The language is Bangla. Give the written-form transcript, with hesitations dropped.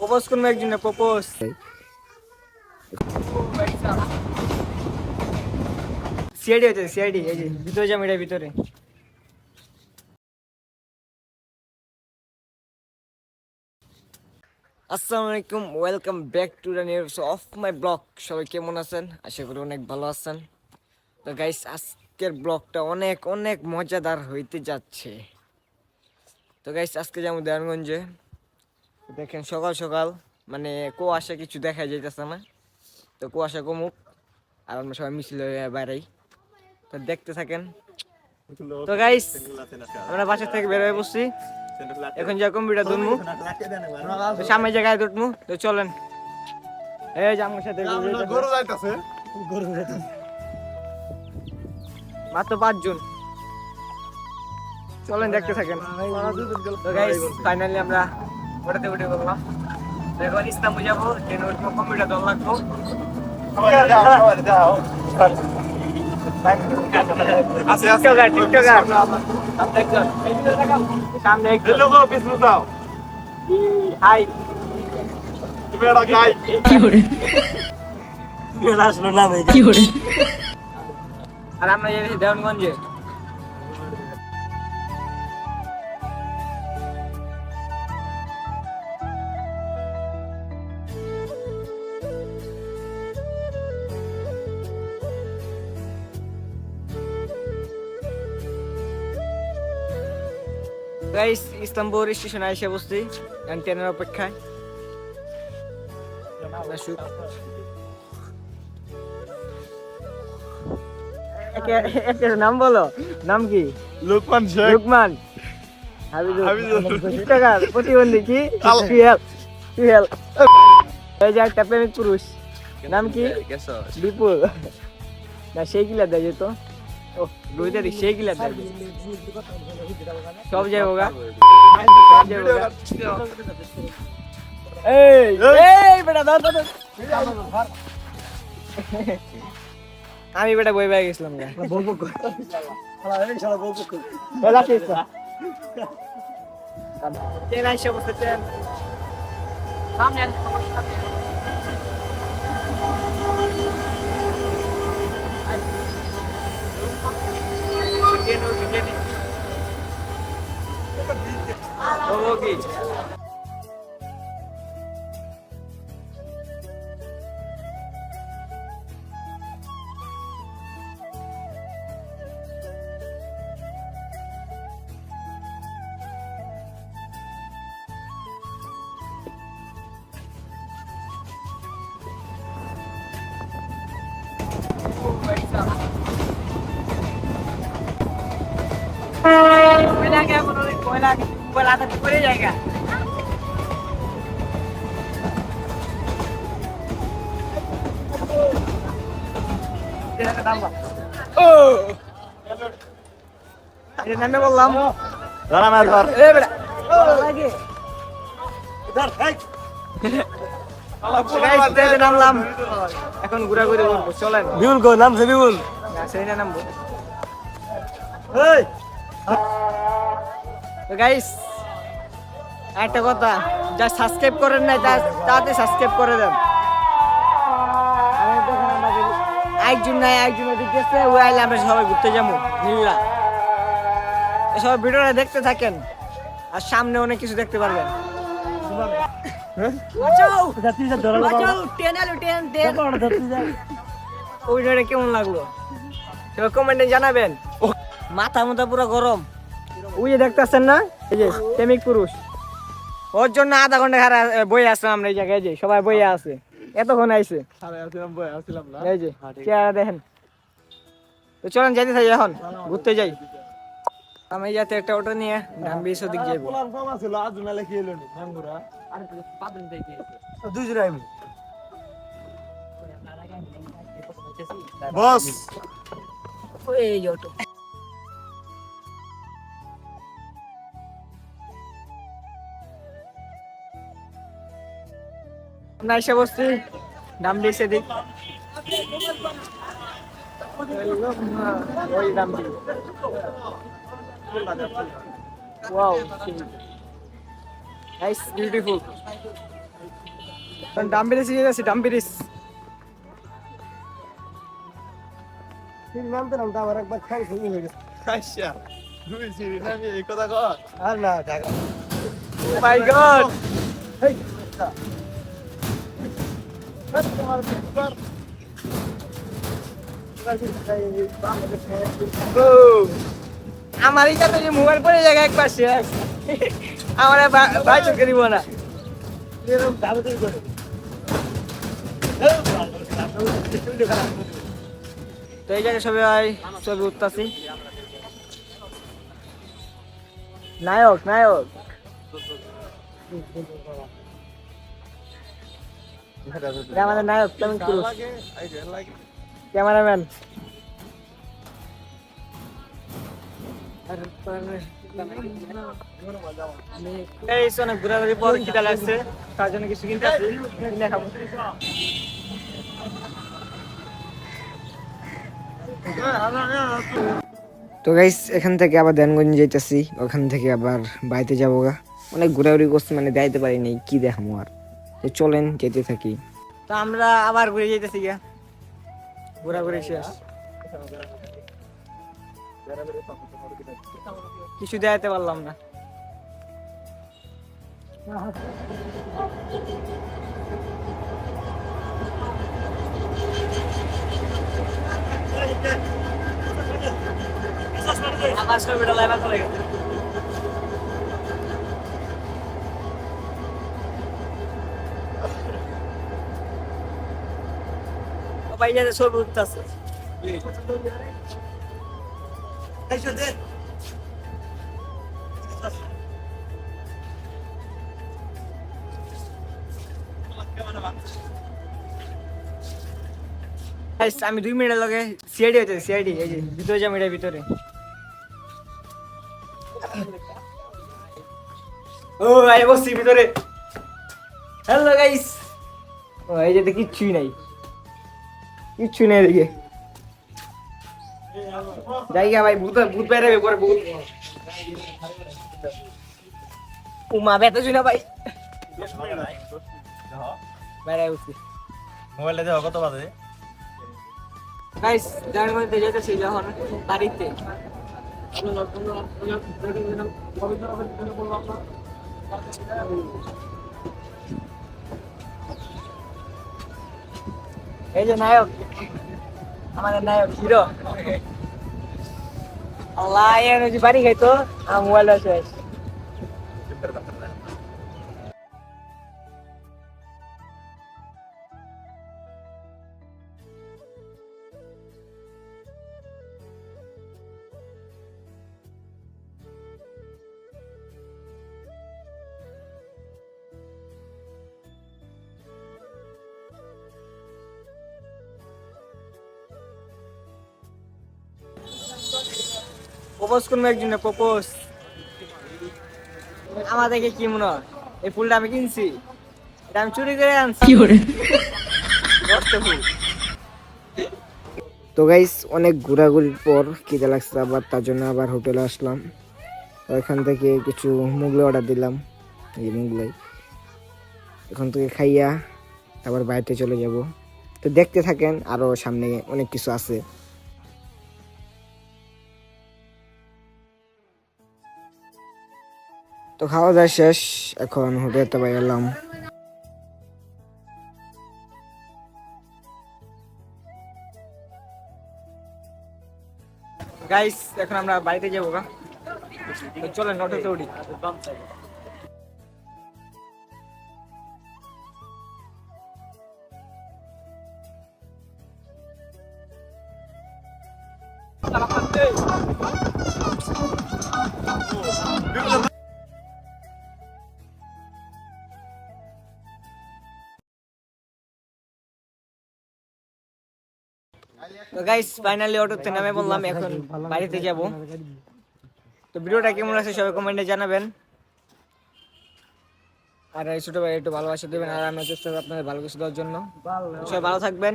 প্রপোজ করবো একজনে প্রপোজ। সিআইডি হচ্ছে সিআইডি, এই যে ভিতরে যাবো, এটার ভিতরে। আসসালামু আলাইকুম, welcome back to the new of my blog. সবাই কেমন আছেন? আশা করি অনেক ভালো আছেন। তো গাইস, আজকের ব্লগটা অনেক অনেক মজাদার হইতে যাচ্ছে। তো গাইস, আজকে যাবো দেওয়ানগঞ্জে। দেখেন সকাল সকাল মানে কুয়াশা, কিছু দেখা যাইতেছে না। তো কুয়াশা কমুক আর আমরা সবাই মিছিল হয়ে বেড়াই। তো দেখতে থাকেন। তো গাইস, আমরা বাসা থেকে বের হয়ে বসছি। এখন যা কম্পিউটার ধরবো, সামনে জায়গায় ধরবো। তো চলেন, এই যে আমার সাথে গরু যাইতাছে, মাত্র 5 জন। চলেন দেখতে থাকেন। তো গাইস, ফাইনালি আমরা ওটাতে উঠে বললাম। এখন ইস্তাম্বুল যাবো, ট্রেনে উঠবো, কম্পিউটার দল লাগবো। সামনে হাই আর আমরা যাচ্ছি দেওয়ানগঞ্জে। গাইস, ইস্তাম্বুল স্টেশনে এসে বসছি, ট্রেনের অপেক্ষায়। নাম বলো, নাম কি? লোকমান শেখ। লুকমান টিকটকার, প্রতিবন্ধী কি? এই যে একটা প্রেমিক পুরুষ, নাম কি? বিপুল। না সেই গিলা দেয় যেত, ও রোহিত সেই গিলা দেয়, সব যাই হোগা। এই বেটা ধর ধর। আমি বেটা বই পাই গেছিলাম না। জায়গা নামে বললাম নামলাম। এখন ঘুরাঘুরি করবো, চলেন। বিউল কো নাম সে বিউল। সেই না নামবো। গাইস, একটা কথা, যা সাবস্ক্রাইব করেন নাই তাতে সাবস্ক্রাইব করে দেন। একজন নাই, একজন ওদিক গেছে, ওই আইলে আমরা সবাই ঘুরতে যাবো নীলা। সবাই ভিডিওটা দেখতে থাকেন আর সামনে অনেক কিছু দেখতে পারবেন। ওইটা কেমন লাগলো সেটা কমেন্টে জানাবেন। মাথা মাথা পুরো গরম। ওই যে দেখতেছেন না, এই যে প্রেমিক পুরুষ, ওর জন্য আধা ঘন্টা বই আসলাম আমরা এই জায়গায়। যে সবাই বই আছে, এতক্ষণ আইছে। এই যে চেহারা দেখেন। তো চলেন যাইতে থাকি, এখন ঘুরতে যাই। আমি যাতে একটা অটো নিয়ে ধানবিস ওদিক যাইবো। বস এই অটো আমরা এসে বসছি ধানবিস এদিক। ওই ধানবিস, wow, nice, beautiful. ডাম্বিরিস গিয়ে গেছে ডাম্বিরিস। নামতে নামতে আমার একবার খাই ভেঙে হয়ে গেছে। আচ্ছা দুই সিঁড়ি নামি এই কথা কর আর না ঢাকা। মাই গড, আমার এখানে যে মোবাইল পড়ে জায়গা একবার শেষ, আমার ভাই তো করিব না। তো এই জায়গায় সবাই ছবি উঠতাছি। নায়ক নায়ক এটা আমাদের নায়ক টমি ক্রুজ, ক্যামেরাম্যান। এই অনেক ঘোরাঘুরি পর খিদা লাগছে, তার জন্য কিছু কিনতে আসছি, কিনে খাবো। তো গাইস এখান থেকে আবার ধ্যানগঞ্জ যাইতেছি, ওখান থেকে আবার বাড়িতে যাবো গা। অনেক ঘোরাঘুরি করছি, মানে যাইতে পারি নাই, কি দেখামো আর। তো চলেন যেতে থাকি। তো আমরা আবার ঘুরে যাইতেছি গা, ঘোরাঘুরি শেষ, কিছু দেখাতে পারলাম না। আমার ছবিটা লাইভ চলে গেছে। ভাই যাতে ছবি উঠতেছে। আমি 2 মিনিটের লগে সিআইডি হইতেছে, সিআইডি এই যে ভিতরে যাম, এটার ভিতরে। ও আই বসছি ভিতরে। হ্যালো গাইস, ও এই যে কিচ্ছুই নাই, কিচ্ছুই নাই এদিকে। জায়গা ভাই ভূত ভূত বাইরে পরে ভূত। উমা বেতা শুনা ভাই বাইরে উঠছি। মোবাইলটা দেখো কত বাজে। গাইস যার মধ্যে যেতেছি যখন বাড়িতে, এই যে নায়ক, আমাদের নায়ক হিরো। আল্লাহ এর যে বাড়ি খাইতো আমার মোবাইল আছে। প্রপোজ করবো একজন, প্রপোজ। আমার দেখে কি মনে হয় এই ফুলটা আমি কিনছি, এটা আমি চুরি করে আনছি। তো গাইস অনেক ঘোরাঘুরির পর খিদে লাগছে আবার, তার জন্য আবার হোটেলে আসলাম। তো এখান থেকে কিছু মুগলাই অর্ডার দিলাম, এই মুগলাই। এখান থেকে খাইয়া আবার বাড়িতে চলে যাব। তো দেখতে থাকেন, আরো সামনে অনেক কিছু আছে। তো খাওয়া দাওয়া শেষ, এখন হোটেলতে বাইরে এলাম। গাইস এখন আমরা বাড়িতে যাবো গা, চলেন অটোতে উঠি। তো গাইস ফাইনালি অটোতে নামে বললাম, এখন বাড়িতে যাব। তো ভিডিওটা কেমন লাগছে সবাই কমেন্টে জানাবেন, আর এই ছোট ভাই একটু ভালোবাসা দেবেন, আর আমি চেষ্টা করব আপনাদের ভালো কিছু দেওয়ার জন্য। সবাই ভালো থাকবেন,